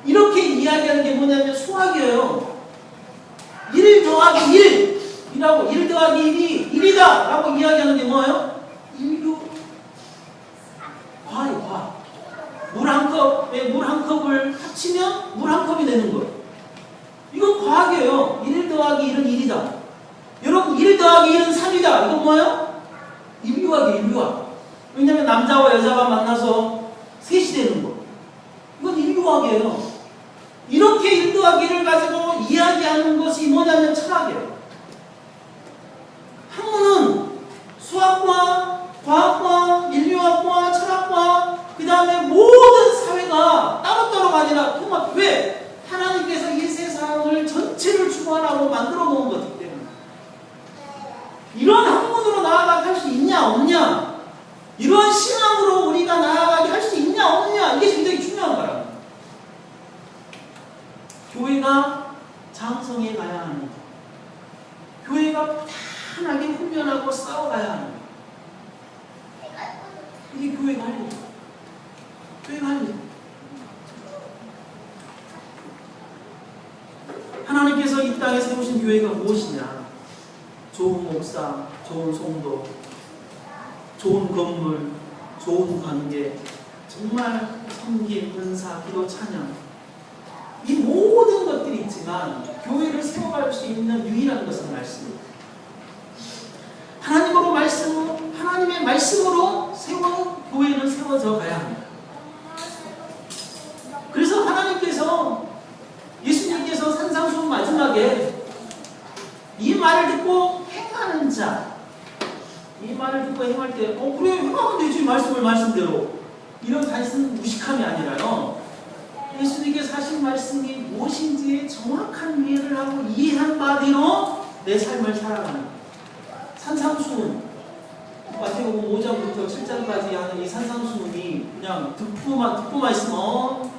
이렇게 이야기하는 게 뭐냐면 수학이에요. 1 더하기 1 이라고 1 더하기 1이 1이다 라고 이야기하는 게 뭐예요? 인류 과예요. 과. 물 한 컵을 합치면 물 한 컵이 되는 거예요. 이건 과학이에요. 1 더하기 1은 1이다. 여러분 1 더하기 1은 3이다. 이건 뭐예요? 인류학이에요. 인류학. 왜냐면 남자와 여자가 만나서 셋이 되는 거. 이건 인류학이에요. 이렇게 1 더하기 1을 가지고 이야기하는 것이 뭐냐면 철학이에요. 학문은 수학과 과학과 인류학과 철학과 그 다음에 모든 사회가 따로따로가 아니라 통합. 왜? 하나님께서 이 세상을 소환하고 만들어 놓은 거기 때문에 이런 학문으로 나아가게 할 수 있냐 없냐, 이런 신앙으로 우리가 나아가게 할 수 있냐 없냐, 이게 굉장히 중요한 거야. 교회가 장성해 가야 하는 거, 교회가 편하게 훈련하고 싸워가야 하는 거, 이게 교회가 할 일이야. 교회가 할 일. 하나님께서 이 땅에 세우신 교회가 무엇이냐? 좋은 목사, 좋은 성도, 좋은 건물, 좋은 관계, 정말 섬김, 은사, 기도, 찬양, 이 모든 것들이 있지만 교회를 세워갈 수 있는 유일한 것은 말씀입니다. 하나님으로 하나님의 말씀으로 세운 교회는 세워져 가야 합니다. 그래서 하나님께서, 예수님께서 산상수훈 마지막에 이 말을 듣고 행하는 자, 이 말을 듣고 행할 때 그래 행하면 되지, 말씀대로, 이런 단순 무식함이 아니라요, 예수님께서 하신 말씀이 무엇인지에 정확한 이해를 하고 이해한 바대로 내 삶을 살아가는 산상수훈, 마태복음 5장부터 7장까지 하는 이 산상수훈이 그냥 듣고만 있으면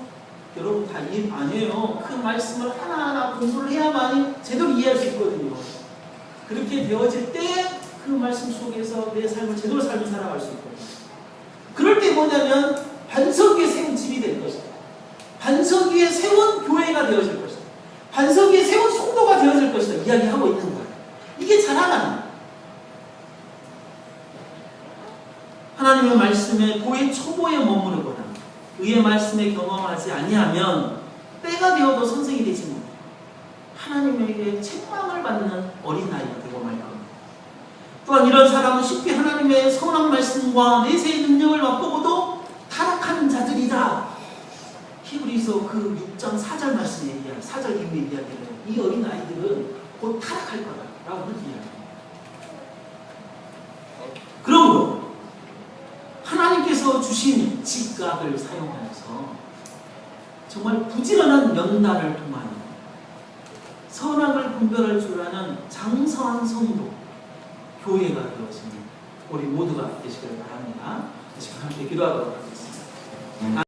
여러분 다 이해 아니에요. 그 말씀을 하나하나 공부를 해야만이 제대로 이해할 수 있거든요. 그렇게 되어질 때 그 말씀 속에서 내 삶을 제대로 살아갈 수 있거든요. 그럴 때 뭐냐면 반석 위에 세운 집이 될 것이다. 반석 위에 세운 교회가 되어질 것이다. 반석 위에 세운 성도가 되어질 것이다. 이야기하고 있는 거예요. 이게 자라나는 거예요. 하나님의 말씀에 고의 초보에 머무르거나 의의 말씀에 경험하지 아니하면 때가 되어도 선생이 되지 못해 하나님에게 책망을 받는 어린아이가 되고 말 겁니다. 또한 이런 사람은 쉽게 하나님의 선한 말씀과 내세의 능력을 맛보고도 타락하는 자들이다. 히브리서 그 6장 4절 말씀에 얘기하는 4절 이후에 이야기를, 이 어린아이들은 곧 타락할 거다라고 그렇게 이야기합니다. 그러므로 하나님께서 주신 직각을 사용하여서 정말 부지런한 연단을 통하여 선악을 분별할 줄 아는 장성한 성도, 교회가 되어지는 우리 모두가 되시길 바랍니다. 지금 함께 기도하도록 하겠습니다.